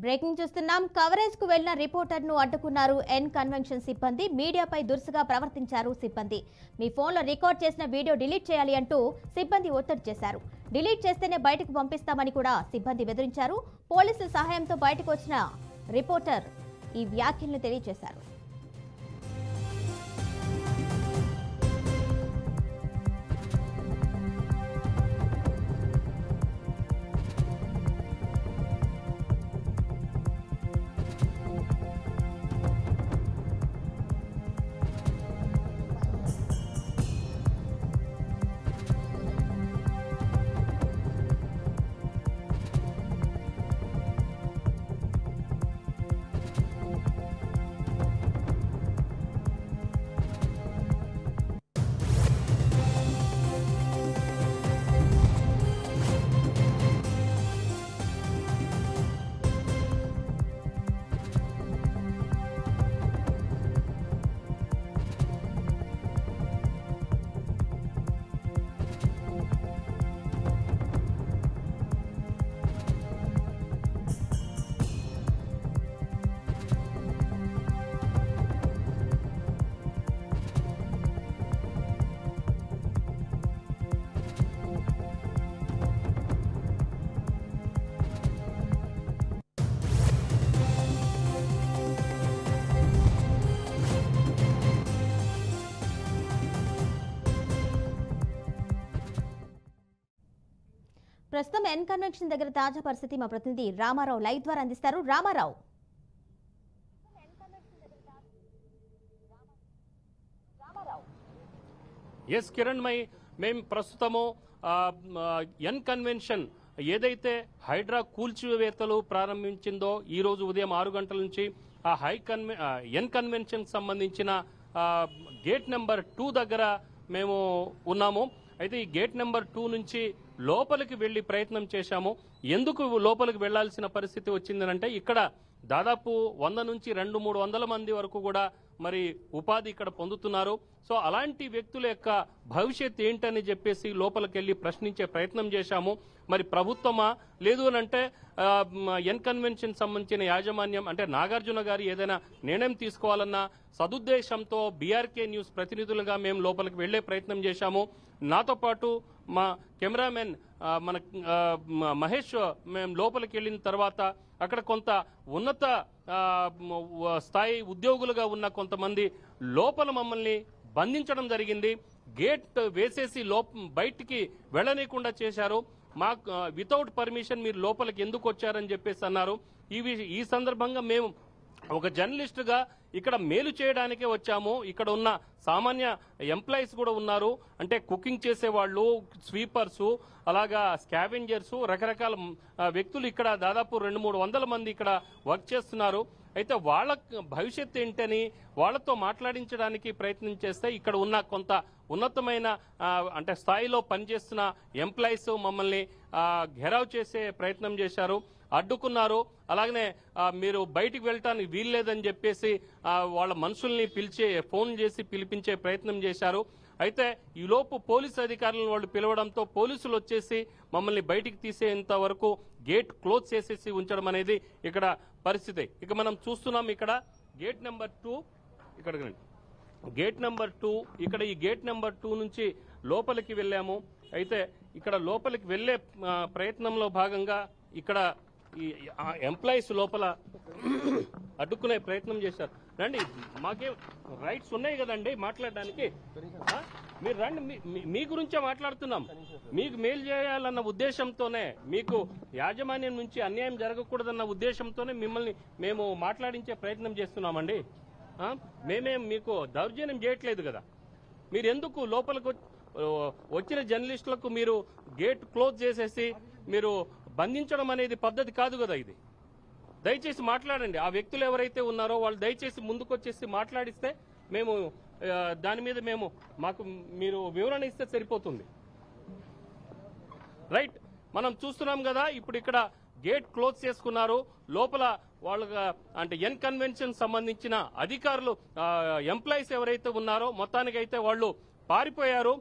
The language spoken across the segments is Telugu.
బ్రేకింగ్ చూస్తున్నాం. కవరేజ్ కు వెళ్లిన రిపోర్టర్ ను అడ్డుకున్నారు ఎన్ కన్వెన్షన్ సిబ్బంది. మీడియాపై దురుసుగా ప్రవర్తించారు సిబ్బంది. మీ ఫోన్లో రికార్డ్ చేసిన వీడియో డిలీట్ చేయాలి అంటూ సిబ్బంది ఒత్తిడి చేశారు. డిలీట్ చేస్తేనే బయటకు పంపిస్తామని కూడా సిబ్బంది బెదిరించారు. పోలీసుల సహాయంతో బయటకు వచ్చిన రిపోర్టర్ ఈ వ్యాఖ్యలను తెలియజేశారు. ప్రస్తుతం ఎన్ కన్వెన్షన్ దగ్గర తాజా పరిస్థితి మా ప్రతినిధి రామారావు లైవ్ ద్వారా అందిస్తారు. రామారావు, ఎస్ కిరణ్ మై మేము ప్రస్తుతము ఎన్ కన్వెన్షన్ ఏదైతే హైడ్రా కూల్చివేతలు ప్రారంభించిందో ఈ రోజు ఉదయం 6 గంటల నుంచి ఆ ఎన్ కన్వెన్షన్ సంబంధించిన గేట్ నెంబర్ 2 దగ్గర మేము ఉన్నాము. అయితే ఈ గేట్ నెంబర్ 2 నుంచి లోపలికి వెళ్లి ప్రయత్నం చేశాము. ఎందుకు లోపలికి వెళ్లాల్సిన పరిస్థితి వచ్చిందనంటే ఇక్కడ దాదాపు 100 నుంచి 200-300 మంది వరకు కూడా మరి ఉపాధి ఇక్కడ పొందుతున్నారు. సో అలాంటి వ్యక్తుల యొక్క భవిష్యత్ ఏంటని చెప్పేసి లోపలికి వెళ్లి ప్రశ్నించే ప్రయత్నం చేశాము. మరి ప్రభుత్వమా లేదు అనంటే ఎన్ కన్వెన్షన్ సంబంధించిన యాజమాన్యం అంటే నాగార్జున గారు ఏదైనా నిర్ణయం తీసుకోవాలన్న సదుద్దేశంతో బీఆర్కే న్యూస్ ప్రతినిధులుగా మేము లోపలికి వెళ్లే ప్రయత్నం చేశాము. నాతో పాటు మా కెమెరామెన్ మన మహేష్ మేము లోపలికి వెళ్ళిన తర్వాత అక్కడ కొంత ఉన్నత స్థాయి ఉద్యోగులుగా ఉన్న కొంతమంది లోపల మమ్మల్ని బంధించడం జరిగింది. గేట్ వేసేసి బయటికి వెళ్ళనీయకుండా చేశారు. మాకు వితౌట్ పర్మిషన్ మీరు లోపలికి ఎందుకు వచ్చారని చెప్పేసి అన్నారు. ఈ సందర్భంగా మేము ఒక జర్నలిస్ట్ గా ఇక్కడ మేలు చేయడానికే వచ్చాము. ఇక్కడ ఉన్న సామాన్య ఎంప్లాయీస్ కూడా ఉన్నారు. అంటే కుకింగ్ చేసేవాళ్ళు, స్వీపర్స్, అలాగా స్కావెంజర్స్, రకరకాల వ్యక్తులు ఇక్కడ దాదాపు 200-300 మంది ఇక్కడ వర్క్ చేస్తున్నారు. అయితే వాళ్ళ భవిష్యత్ ఏంటని వాళ్ళతో మాట్లాడించడానికి ప్రయత్నం చేస్తే ఇక్కడ ఉన్న కొంత ఉన్నతమైన అంటే స్థాయిలో పనిచేస్తున్న ఎంప్లాయీస్ మమ్మల్ని ఘెరావ్ చేసే ప్రయత్నం చేశారు, అడ్డుకున్నారు. అలాగనే మీరు బయటికి వెళ్ళటానికి వీల్లేదని చెప్పేసి వాళ్ళ మనుషుల్ని ఫోన్ చేసి పిలిపించే ప్రయత్నం చేశారు. అయితే ఈలోపు పోలీసు అధికారులను వాళ్ళు పిలవడంతో పోలీసులు వచ్చేసి మమ్మల్ని బయటికి తీసేంత వరకు గేట్ క్లోజ్ చేసేసి ఉంచడం అనేది ఇక్కడ పరిస్థితి. ఇక మనం చూస్తున్నాం ఇక్కడ గేట్ నెంబర్ 2 ఇక్కడ గేట్ నెంబర్ 2 ఇక్కడ ఈ గేట్ నెంబర్ 2 నుంచి లోపలికి వెళ్ళాము. అయితే ఇక్కడ లోపలికి వెళ్లే ప్రయత్నంలో భాగంగా ఇక్కడ ఈ ఎంప్లాయీస్ లోపల అడ్డుకునే ప్రయత్నం చేశారు. రండి, మాకేం రైట్స్ ఉన్నాయి కదండి మాట్లాడడానికి, మీరు రండి, మీ గురించే మాట్లాడుతున్నాం. మీకు మేలు చేయాలన్న ఉద్దేశంతోనే, మీకు యాజమాన్యం నుంచి అన్యాయం జరగకూడదన్న ఉద్దేశంతోనే మిమ్మల్ని మేము మాట్లాడించే ప్రయత్నం చేస్తున్నామండి. మేమేం మీకు దౌర్జన్యం చేయట్లేదు కదా. మీరు ఎందుకు లోపలికి వచ్చిన జర్నలిస్టులకు మీరు గేట్ క్లోజ్ చేసేసి మీరు బంధించడం అనేది పద్ధతి కాదు కదా. ఇది దయచేసి మాట్లాడండి. ఆ వ్యక్తులు ఎవరైతే ఉన్నారో వాళ్ళు దయచేసి ముందుకొచ్చేసి మాట్లాడిస్తే మేము దాని మీద మాకు మీరు వివరణ ఇస్తే సరిపోతుంది. రైట్, మనం చూస్తున్నాం కదా ఇప్పుడు ఇక్కడ గేట్ క్లోజ్ చేసుకున్నారు. లోపల వాళ్ళ అంటే ఎన్ కన్వెన్షన్ సంబంధించిన అధికారులు ఎంప్లాయీస్ ఎవరైతే ఉన్నారో మొత్తానికైతే వాళ్ళు పారిపోయారు.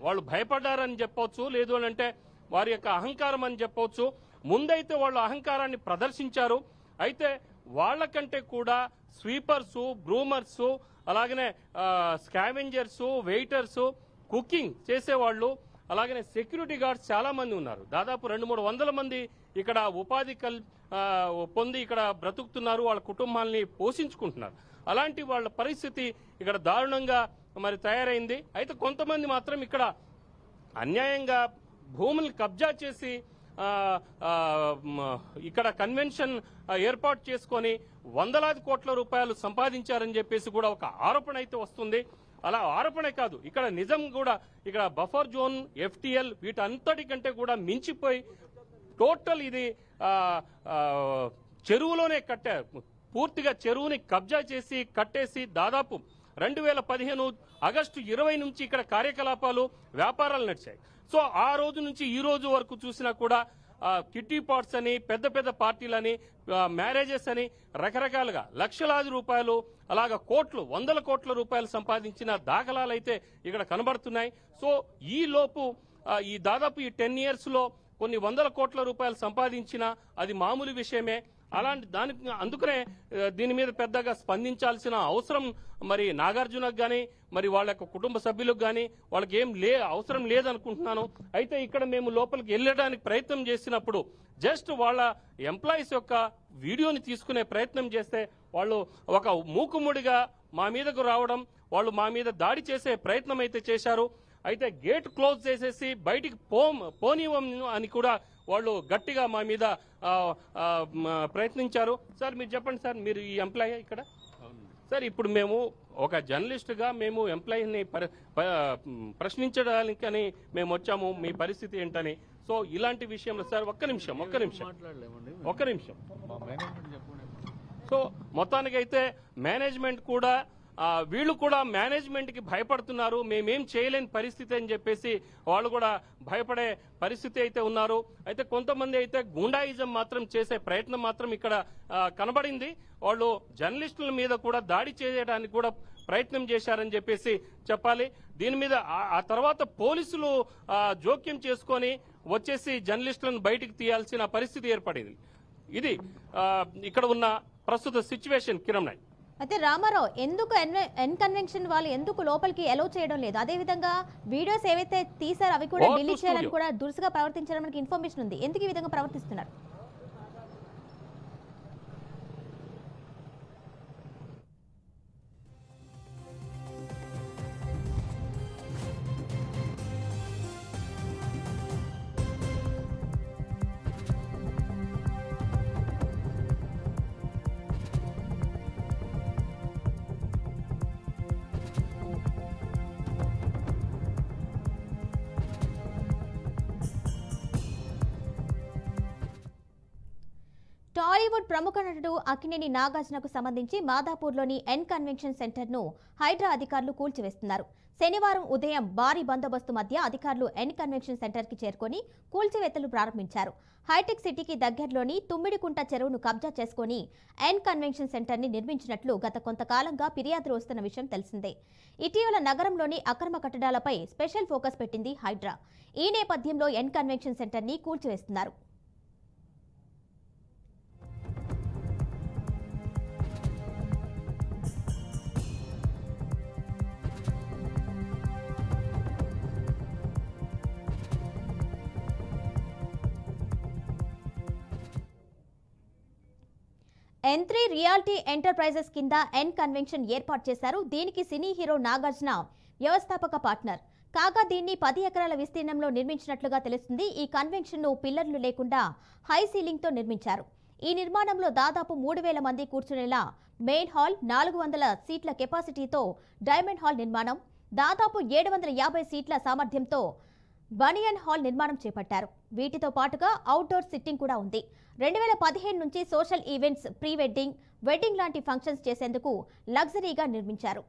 వాళ్ళు భయపడ్డారని చెప్పొచ్చు, లేదు అంటే వారి యొక్క అహంకారం అని చెప్పొచ్చు. ముందైతే వాళ్ళు అహంకారాన్ని ప్రదర్శించారు. అయితే వాళ్ళకంటే కూడా స్వీపర్స్, బ్రూమర్స్, అలాగనే స్కావెంజర్స్, వెయిటర్స్, కుకింగ్ చేసేవాళ్ళు, అలాగనే సెక్యూరిటీ గార్డ్స్ చాలా మంది ఉన్నారు. దాదాపు 200-300 మంది ఇక్కడ ఉపాధి పొంది ఇక్కడ బ్రతుకుతున్నారు, వాళ్ళ కుటుంబాలని పోషించుకుంటున్నారు. అలాంటి వాళ్ళ పరిస్థితి ఇక్కడ దారుణంగా మరి తయారైంది. అయితే కొంతమంది మాత్రం ఇక్కడ అన్యాయంగా భూములు కబ్జా చేసి ఇక్కడ కన్వెన్షన్ ఏర్పాటు చేసుకొని వందలాది కోట్ల రూపాయలు సంపాదించారని చెప్పేసి కూడా ఒక ఆరోపణ అయితే వస్తుంది. అలా ఆరోపణే కాదు, ఇక్కడ నిజం కూడా ఇక్కడ బఫర్ జోన్, ఎఫ్టీఎల్ వీటంతటికంటే కూడా మించిపోయి టోటల్ ఇది చెరువులోనే కట్టారు. పూర్తిగా చెరువుని కబ్జా చేసి కట్టేసి దాదాపు 2015 ఆగస్టు 20 నుంచి ఇక్కడ కార్యకలాపాలు, వ్యాపారాలు నడిచాయి. సో ఆ రోజు నుంచి ఈ రోజు వరకు చూసినా కూడా కిట్టి పాట్స్ అని, పెద్ద పెద్ద పార్టీలని, మ్యారేజెస్ అని రకరకాలుగా లక్షలాది రూపాయలు, అలాగా కోట్లు, 100 కోట్ల రూపాయలు సంపాదించిన దాఖలాలు అయితే ఇక్కడ కనబడుతున్నాయి. సో ఈ లోపు ఈ దాదాపు ఈ 10 years లో కొన్ని 100 కోట్ల రూపాయలు సంపాదించినా అది మామూలు విషయమే. అలాంటి అందుకనే దీని మీద పెద్దగా స్పందించాల్సిన అవసరం మరి నాగార్జునకు గానీ, మరి వాళ్ళ యొక్క కుటుంబ సభ్యులకు గానీ వాళ్ళకి ఏం అవసరం లేదనుకుంటున్నాను. అయితే ఇక్కడ మేము లోపలికి వెళ్ళడానికి ప్రయత్నం చేసినప్పుడు జస్ట్ వాళ్ళ ఎంప్లాయీస్ యొక్క వీడియోని తీసుకునే ప్రయత్నం చేస్తే వాళ్ళు ఒక మూకుముడిగా మా మీదకు రావడం, వాళ్ళు మా మీద దాడి చేసే ప్రయత్నం అయితే చేశారు. అయితే గేట్ క్లోజ్ చేసేసి బయటికి పోనివ్వం అని కూడా వాళ్ళు గట్టిగా మా మీద ప్రయత్నించారు. సార్ మీరు చెప్పండి సార్, మీరు ఈ ఎంప్లాయీ ఇక్కడ? సార్ ఇప్పుడు మేము ఒక జర్నలిస్టుగా మేము ఎంప్లాయీని ప్రశ్నించడానికని మేము వచ్చాము, మీ పరిస్థితి ఏంటని. సో ఇలాంటి విషయంలో సార్ ఒక్క నిమిషం. సో మొత్తానికైతే మేనేజ్మెంట్ కూడా వీళ్ళు కూడా మేనేజ్మెంట్ కి భయపడుతున్నారు, మేమేం చేయలేని పరిస్థితి అని చెప్పేసి వాళ్ళు కూడా భయపడే పరిస్థితి అయితే ఉన్నారు. అయితే కొంతమంది అయితే గూండాయిజం మాత్రం చేసే ప్రయత్నం మాత్రం ఇక్కడ కనబడింది. వాళ్ళు జర్నలిస్టుల మీద కూడా దాడి చేయడానికి కూడా ప్రయత్నం చేశారని చెప్పేసి చెప్పాలి. దీని మీద ఆ తర్వాత పోలీసులు జోక్యం చేసుకొని వచ్చేసి జర్నలిస్టులను బయటికి తీయాల్సిన పరిస్థితి ఏర్పడింది. ఇది ఇక్కడ ఉన్న ప్రస్తుత సిచ్యువేషన్. కిరణ్ నాయక్. అయితే రామారావు, ఎందుకు ఎన్ కన్వెన్షన్ వాళ్ళు ఎందుకు లోపలికి అలౌ చేయడం లేదు? అదేవిధంగా వీడియోస్ ఏవైతే తీసారో అవి కూడా డిలీట్ చేయాలని కూడా దురుసుగా ప్రవర్తించడం మనకి ఇన్ఫర్మేషన్ ఉంది. ఎందుకు ఈ విధంగా ప్రవర్తిస్తున్నారు? టాలీవుడ్ ప్రముఖ నటుడు అక్కినేని నాగార్జునకు సంబంధించి మాదాపూర్లోని ఎన్ కన్వెన్షన్ సెంటర్ను హైడ్రా అధికారులు కూల్చివేస్తున్నారు. శనివారం ఉదయం భారీ బందోబస్తు మధ్య అధికారులు ఎన్ కన్వెన్షన్ సెంటర్కి చేరుకొని కూల్చివేతలు ప్రారంభించారు. హైటెక్ సిటీకి దగ్గరలోని తుమ్మిడికుంట చెరువును కబ్జా చేసుకుని ఎన్ కన్వెన్షన్ సెంటర్ని నిర్మించినట్లు గత కొంతకాలంగా ఫిర్యాదులు వస్తున్న విషయం తెలిసిందే. ఇటీవల నగరంలోని అక్రమ కట్టడాలపై స్పెషల్ ఫోకస్ పెట్టింది హైడ్రా. ఈ నేపథ్యంలో ఎన్ కన్వెన్షన్ సెంటర్ని కూల్చివేస్తున్నారు. N3 రియాలిటీ ఎంటర్ప్రైజెస్ కింద ఎన్ కన్వెన్షన్ ఏర్పాటు చేశారు. దీనికి సినీ హీరో నాగార్జున వ్యవస్థాపక పార్ట్నర్. కాగా దీన్ని 10 ఎకరాల విస్తీర్ణంలో నిర్మించినట్లుగా తెలుస్తుంది. ఈ కన్వెన్షన్ ను పిల్లర్లు లేకుండా హై సీలింగ్ తో నిర్మించారు. ఈ నిర్మాణంలో దాదాపు 3000 మంది కూర్చునేలా మెయిన్ హాల్, 400 సీట్ల కెపాసిటీతో డైమండ్ హాల్ నిర్మాణం, దాదాపు 750 సీట్ల సామర్థ్యంతో బనియన్ హాల్ నిర్మాణం చేపట్టారు. వీటితో పాటుగా అవుట్డోర్ సిట్టింగ్ కూడా ఉంది. 2015 నుంచి social events, pre wedding, wedding లాంటి ఫంక్షన్స్ చేసేందుకు లగ్జరీగా నిర్మించారు.